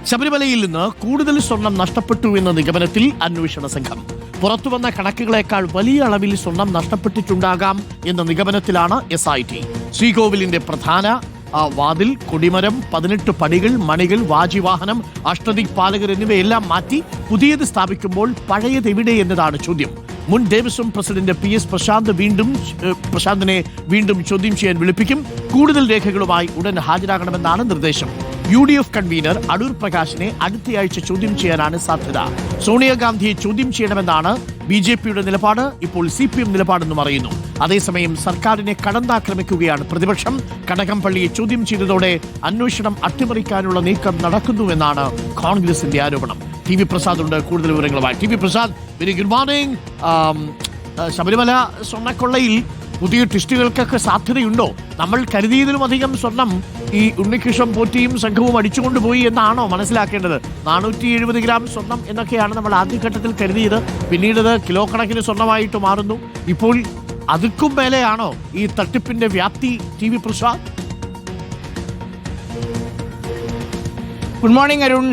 ശബരിമലയിൽ നിന്ന് കൂടുതൽ സ്വർണം നഷ്ടപ്പെട്ടു എന്ന നിഗമനത്തിൽ അന്വേഷണ സംഘം. പുറത്തുവന്ന കണക്കുകളേക്കാൾ വലിയ അളവിൽ സ്വർണം നഷ്ടപ്പെട്ടിട്ടുണ്ടാകാം എന്ന നിഗമനത്തിലാണ് SIT. ശ്രീകോവിലിന്റെ പ്രധാന വാതിൽ, കൊടിമരം, 18 പടികൾ, മണികൾ, വാജിവാഹനം, അഷ്ടദിക്പാലകർ എന്നിവയെല്ലാം മാറ്റി പുതിയത് സ്ഥാപിക്കുമ്പോൾ പഴയത് എവിടെ എന്നതാണ് ചോദ്യം. മുൻ ദേവസ്വം പ്രസിഡന്റ് PS പ്രശാന്തിനെ വീണ്ടും ചോദ്യം ചെയ്യാൻ വിളിപ്പിക്കും. കൂടുതൽ രേഖകളുമായി ഉടൻ ഹാജരാകണമെന്നാണ് നിർദ്ദേശം. UDF കൺവീനർ അടൂർ പ്രകാശിനെ അടുത്തയാഴ്ച ചോദ്യം ചെയ്യാനാണ് സാധ്യത. സോണിയാഗാന്ധിയെ ചോദ്യം ചെയ്യണമെന്നാണ് BJPയുടെ നിലപാട്. ഇപ്പോൾ CPM നിലപാടെന്നും അറിയുന്നു. അതേസമയം സർക്കാരിനെ കടന്നാക്രമിക്കുകയാണ് പ്രതിപക്ഷം. കടകംപള്ളിയെ ചോദ്യം ചെയ്തതോടെ അന്വേഷണം അട്ടിമറിക്കാനുള്ള നീക്കം നടക്കുന്നുവെന്നാണ് കോൺഗ്രസിന്റെ ആരോപണം. TV പ്രസാദ് ഉണ്ട് കൂടുതൽ വിവരങ്ങളുമായി. TV Prasad, very good morning. Sabarimala സ്വർണ്ണക്കൊള്ളയിൽ പുതിയ ട്വിസ്റ്റുകൾക്കൊക്കെ സാധ്യതയുണ്ടോ? നമ്മൾ കരുതിയതിലും അധികം സ്വർണം ഈ ഉണ്ണികൃഷ്ണൻ പോറ്റിയും സംഘവും അടിച്ചുകൊണ്ടുപോയി എന്നാണോ മനസ്സിലാക്കേണ്ടത്? 470 ഗ്രാം സ്വർണം എന്നൊക്കെയാണ് നമ്മൾ ആദ്യഘട്ടത്തിൽ കരുതിയത്. പിന്നീട് അത് കിലോ കണക്കിന് സ്വർണമായിട്ട് മാറുന്നു. ഇപ്പോൾ അതുക്കും മേലെയാണോ ഈ തട്ടിപ്പിന്റെ വ്യാപ്തി? TV Prasad. Good morning Arun.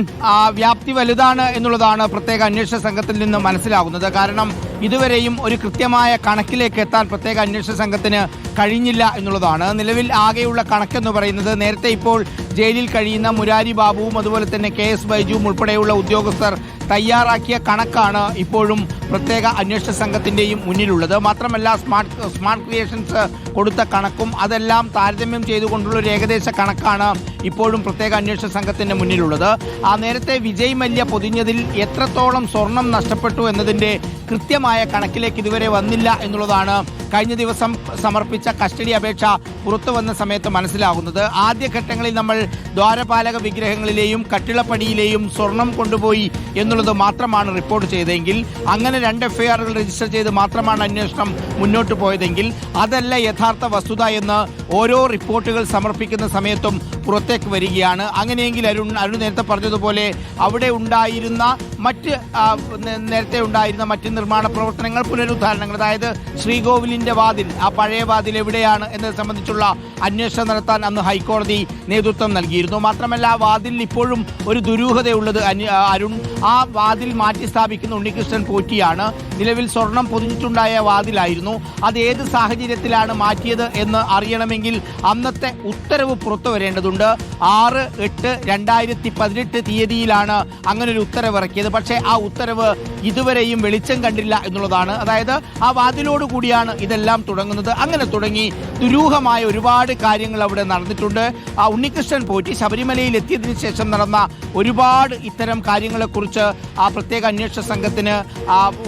വ്യാപ്തി വലുതാണ് എന്നുള്ളതാണ് പ്രത്യേക അന്വേഷണ സംഘത്തിൽ നിന്ന് മനസ്സിലാകുന്നത്. കാരണം ഇതുവരെയും ഒരു കൃത്യമായ കണക്കിലേക്ക് എത്താൻ പ്രത്യേക അന്വേഷണ സംഘത്തിന് കഴിഞ്ഞില്ല എന്നുള്ളതാണ്. നിലവിൽ ആകെയുള്ള കണക്കെന്ന് പറയുന്നത് നേരത്തെ ഇപ്പോൾ ജയിലിൽ കഴിയുന്ന മുരാരി ബാബുവും അതുപോലെ തന്നെ KS ബൈജുവും ഉൾപ്പെടെയുള്ള ഉദ്യോഗസ്ഥർ തയ്യാറാക്കിയ കണക്കാണ് ഇപ്പോഴും പ്രത്യേക അന്വേഷണ സംഘത്തിൻ്റെയും മുന്നിലുള്ളത്. മാത്രമല്ല സ്മാർട്ട് ക്രിയേഷൻസ് കൊടുത്ത കണക്കും അതെല്ലാം താരതമ്യം ചെയ്തുകൊണ്ടുള്ള ഒരു ഏകദേശ കണക്കാണ് ഇപ്പോഴും പ്രത്യേക അന്വേഷണ സംഘത്തിൻ്റെ മുന്നിലുള്ളത്. നേരത്തെ വിജയ് മല്യ പൊതിഞ്ഞതിൽ എത്രത്തോളം സ്വർണം നഷ്ടപ്പെട്ടു എന്നതിൻ്റെ കൃത്യമായ കണക്കിലേക്ക് ഇതുവരെ വന്നില്ല എന്നുള്ളതാണ് കഴിഞ്ഞ ദിവസം സമർപ്പിച്ച കസ്റ്റഡി അപേക്ഷ പുറത്തു വന്ന സമയത്ത് മനസ്സിലാകുന്നത്. ആദ്യഘട്ടങ്ങളിൽ നമ്മൾ ദ്വാരപാലക വിഗ്രഹങ്ങളിലെയും കട്ടിളപ്പടിയിലെയും സ്വർണം കൊണ്ടുപോയി എന്നുള്ളത് മാത്രമാണ് റിപ്പോർട്ട് ചെയ്തതെങ്കിൽ, അങ്ങനെ 2 FIRകൾ രജിസ്റ്റർ ചെയ്ത് മാത്രമാണ് അന്വേഷണം മുന്നോട്ട് പോയതെങ്കിൽ അതല്ല യഥാർത്ഥ വസ്തുത എന്ന് ഓരോ റിപ്പോർട്ടുകൾ സമർപ്പിക്കുന്ന സമയത്തും പുറത്തേക്ക് വരികയാണ്. അങ്ങനെയെങ്കിൽ അരുൺ നേരത്തെ പറഞ്ഞതുപോലെ അവിടെ ഉണ്ടായിരുന്ന നേരത്തെ ഉണ്ടായിരുന്ന മറ്റ് നിർമ്മാണ പ്രവർത്തനങ്ങൾ, പുനരുദ്ധാരണങ്ങൾ, അതായത് ശ്രീകോവിലിന്റെ വാതിൽ, ആ പഴയ വാതിൽ എവിടെയാണ് എന്നത് സംബന്ധിച്ചുള്ള അന്വേഷണം നടത്താൻ അന്ന് ഹൈക്കോടതി നേതൃത്വം നൽകിയിരുന്നു. മാത്രമല്ല ആ വാതിൽ ഇപ്പോഴും ഒരു ദുരൂഹതയുള്ളത് അരുൺ, ആ വാതിൽ മാറ്റി സ്ഥാപിക്കുന്ന ഉണ്ണികൃഷ്ണൻ പോറ്റിയാണ്. നിലവിൽ സ്വർണം പൊതിഞ്ഞിട്ടുണ്ടായ വാതിലായിരുന്നു. അത് ഏത് സാഹചര്യത്തിലാണ് മാറ്റിയത് എന്ന് അറിയണമെങ്കിൽ അന്നത്തെ ഉത്തരവ് പുറത്തു വരേണ്ടതുണ്ട്. 6/8/2018 തീയതിയിലാണ് അങ്ങനൊരു ഉത്തരവ് ഇറക്കിയത്. പക്ഷേ ആ ഉത്തരവ് ഇതുവരെയും വെളിച്ചം കണ്ടില്ല എന്നുള്ളതാണ്. അതായത് ആ വാതിലോട് കൂടിയാണ് ഇതെല്ലാം തുടങ്ങുന്നത്. അങ്ങനെ തുടങ്ങി ദുരൂഹമായ ഒരുപാട് കാര്യങ്ങൾ അവിടെ നടന്നിട്ടുണ്ട്. ആ ഉണ്ണികൃഷ്ണൻ പോറ്റി ശബരിമലയിൽ എത്തിയതിനു ശേഷം നടന്ന ഒരുപാട് ഇത്തരം കാര്യങ്ങളെക്കുറിച്ച് ആ പ്രത്യേക അന്വേഷണ സംഘത്തിന്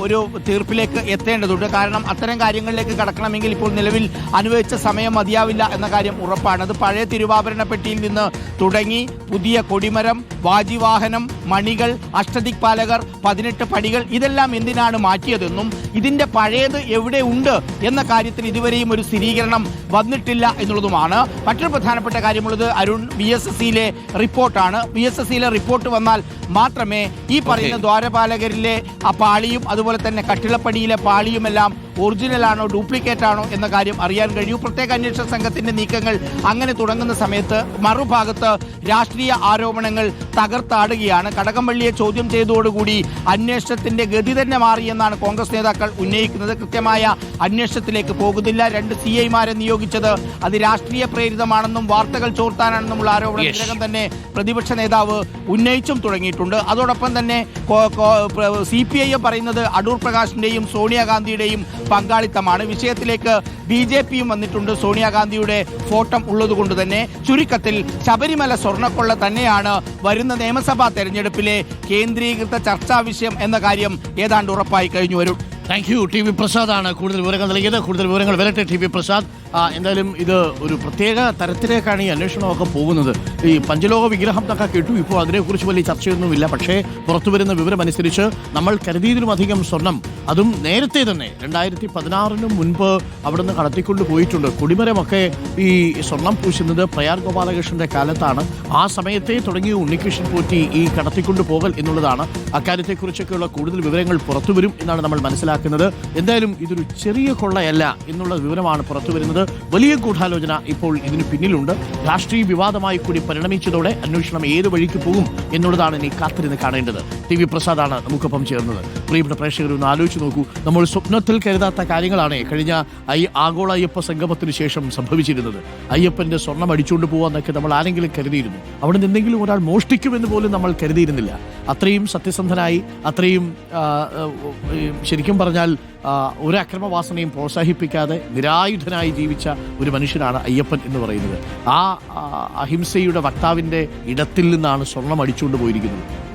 ഒരു തീർപ്പിലേക്ക് എത്തേണ്ടതുണ്ട്. കാരണം അത്തരം കാര്യങ്ങളിലേക്ക് കടക്കണമെങ്കിൽ ഇപ്പോൾ നിലവിൽ അനുവദിച്ച സമയം മതിയാവില്ല എന്ന കാര്യം ഉറപ്പാണ്. അത് പഴയ തിരുവാഭരണ പെട്ടിയിൽ നിന്ന് തുടങ്ങി പുതിയ കൊടിമരം, വാജിവാഹനം, മണികൾ, അഷ്ടദിക്പാലകർ, 18 പടികൾ, ഇതെല്ലാം എന്തിനാണ് മാറ്റിയതെന്നും ഇതിന്റെ പഴയത് എവിടെ ഉണ്ട് എന്ന കാര്യത്തിൽ ഇതുവരെയും ഒരു സ്ഥിരീകരണം വന്നിട്ടില്ല എന്നുള്ളതുമാണ്. മറ്റൊരു പ്രധാനപ്പെട്ട കാര്യമുള്ളത് അരുൺ, VSSCയിലെ റിപ്പോർട്ടാണ്. VSSCയിലെ റിപ്പോർട്ട് വന്നാൽ മാത്രമേ ഈ പറയുന്ന ദ്വാരപാലകരിലെ ആ പാളിയും അതുപോലെ തന്നെ കട്ടിളപ്പടിയിലെ പാളിയുമെല്ലാം ഒറിജിനലാണോ ഡ്യൂപ്ലിക്കേറ്റ് ആണോ എന്ന കാര്യം അറിയാൻ കഴിയൂ. പ്രത്യേക അന്വേഷണ സംഘത്തിന്റെ നീക്കങ്ങൾ അങ്ങനെ തുടങ്ങുന്ന സമയത്ത് മറുഭാഗത്ത് രാഷ്ട്രീയ ആരോപണങ്ങൾ തകർത്താടുകയാണ്. കടകംപള്ളിയെ ചോദ്യം ചെയ്തതോടുകൂടി അന്വേഷണത്തിന്റെ ഗതി തന്നെ മാറിയെന്നാണ് കോൺഗ്രസ് നേതാക്കൾ ഉന്നയിക്കുന്നത്. കൃത്യമായ അന്വേഷണത്തിലേക്ക് പോകുന്നില്ല. 2 CIമാരെ നിയോഗിച്ചത് അത് രാഷ്ട്രീയ പ്രേരിതമാണെന്നും വാർത്തകൾ ചോർത്താനാണെന്നുമുള്ള ആരോപണം ഇതിനകം തന്നെ പ്രതിപക്ഷ നേതാവ് ഉന്നയിച്ചും തുടങ്ങിയിട്ടുണ്ട്. അതോടൊപ്പം തന്നെ CPIM പറയുന്നത് അടൂർ പ്രകാശിന്റെയും സോണിയാഗാന്ധിയുടെയും പങ്കാളിത്തമാണ്. വിഷയത്തിലേക്ക് BJPയും വന്നിട്ടുണ്ട്, സോണിയാഗാന്ധിയുടെ ഫോട്ടോ ഉള്ളതുകൊണ്ട് തന്നെ. ചുരുക്കത്തിൽ ശബരിമല സ്വർണ്ണക്കൊള്ള തന്നെയാണ് വരുന്ന നിയമസഭാ തെരഞ്ഞെടുപ്പിലെ കേന്ദ്രീകൃത ചർച്ചാ വിഷയം എന്ന കാര്യം ഏതാണ്ട് ഉറപ്പായി കഴിഞ്ഞു വരും. Thank you. TV പ്രസാദാണ് കൂടുതൽ വിവരങ്ങൾ നൽകിയത്. കൂടുതൽ വിവരങ്ങൾ വരട്ടെ TV പ്രസാദ്. എന്തായാലും ഇത് ഒരു പ്രത്യേക തരത്തിലേക്കാണ് ഈ അന്വേഷണമൊക്കെ പോകുന്നത്. ഈ പഞ്ചലോക വിഗ്രഹം എന്നൊക്കെ കേട്ടു. ഇപ്പോൾ അതിനെക്കുറിച്ച് വലിയ ചർച്ചയൊന്നുമില്ല. പക്ഷേ പുറത്തു വരുന്ന വിവരമനുസരിച്ച് നമ്മൾ കരുതിയതിലും അധികം സ്വർണം, അതും നേരത്തെ തന്നെ 2016 മുൻപ് അവിടുന്ന് കടത്തിക്കൊണ്ട് പോയിട്ടുണ്ട്. കൊടിമരമൊക്കെ ഈ സ്വർണം പൂശുന്നത് പ്രയാർ ഗോപാലകൃഷ്ണന്റെ കാലത്താണ്. ആ സമയത്തെ തുടങ്ങിയ ഉണ്ണികൃഷ്ണൻ പോറ്റി ഈ കടത്തിക്കൊണ്ട് പോകൽ എന്നുള്ളതാണ്. അക്കാര്യത്തെക്കുറിച്ചൊക്കെയുള്ള കൂടുതൽ വിവരങ്ങൾ പുറത്തുവരും എന്നാണ് നമ്മൾ മനസ്സിലാക്കുന്നത്. മനസ്സിലാക്കുന്നത്. എന്തായാലും ഇതൊരു ചെറിയ കൊള്ളയല്ല എന്നുള്ള വിവരമാണ് പുറത്തു വരുന്നത്. വലിയ ഗൂഢാലോചന ഇപ്പോൾ ഇതിന് പിന്നിലുണ്ട്. രാഷ്ട്രീയ വിവാദമായി കൂടി പരിണമിച്ചതോടെ അന്വേഷണം ഏത് വഴിക്ക് പോകും എന്നുള്ളതാണ് ഇനി കാത്തിരുന്ന് കാണേണ്ടത്. ടി വി പ്രസാദാണ് നമുക്കൊപ്പം ചേർന്നത്. പ്രിയപ്പെട്ട പ്രേക്ഷകർ ഒന്ന് ആലോചിച്ച് നോക്കൂ. നമ്മൾ സ്വപ്നത്തിൽ കരുതാത്ത കാര്യങ്ങളാണ് കഴിഞ്ഞ ആഗോള അയ്യപ്പ സംഗമത്തിന് ശേഷം സംഭവിച്ചിരുന്നത്. അയ്യപ്പന്റെ സ്വർണം അടിച്ചുകൊണ്ട് പോകാന്നൊക്കെ നമ്മൾ ആരെങ്കിലും കരുതിയിരുന്നു. അവിടെ നിന്ന് എന്തെങ്കിലും ഒരാൾ മോഷ്ടിക്കുമെന്ന് പോലും നമ്മൾ കരുതിയിരുന്നില്ല. അത്രയും സത്യസന്ധനായി, അത്രയും ശരിക്കും പറഞ്ഞാൽ ഒരു അക്രമവാസനയും പ്രോത്സാഹിപ്പിക്കാതെ നിരായുധനായി ജീവിച്ച ഒരു മനുഷ്യനാണ് അയ്യപ്പൻ എന്ന് പറയുന്നത്. ആ അഹിംസയുടെ വക്താവിൻ്റെ ഇടത്തിൽ നിന്നാണ് സ്വർണം അടിച്ചുകൊണ്ട് പോയിരിക്കുന്നത്.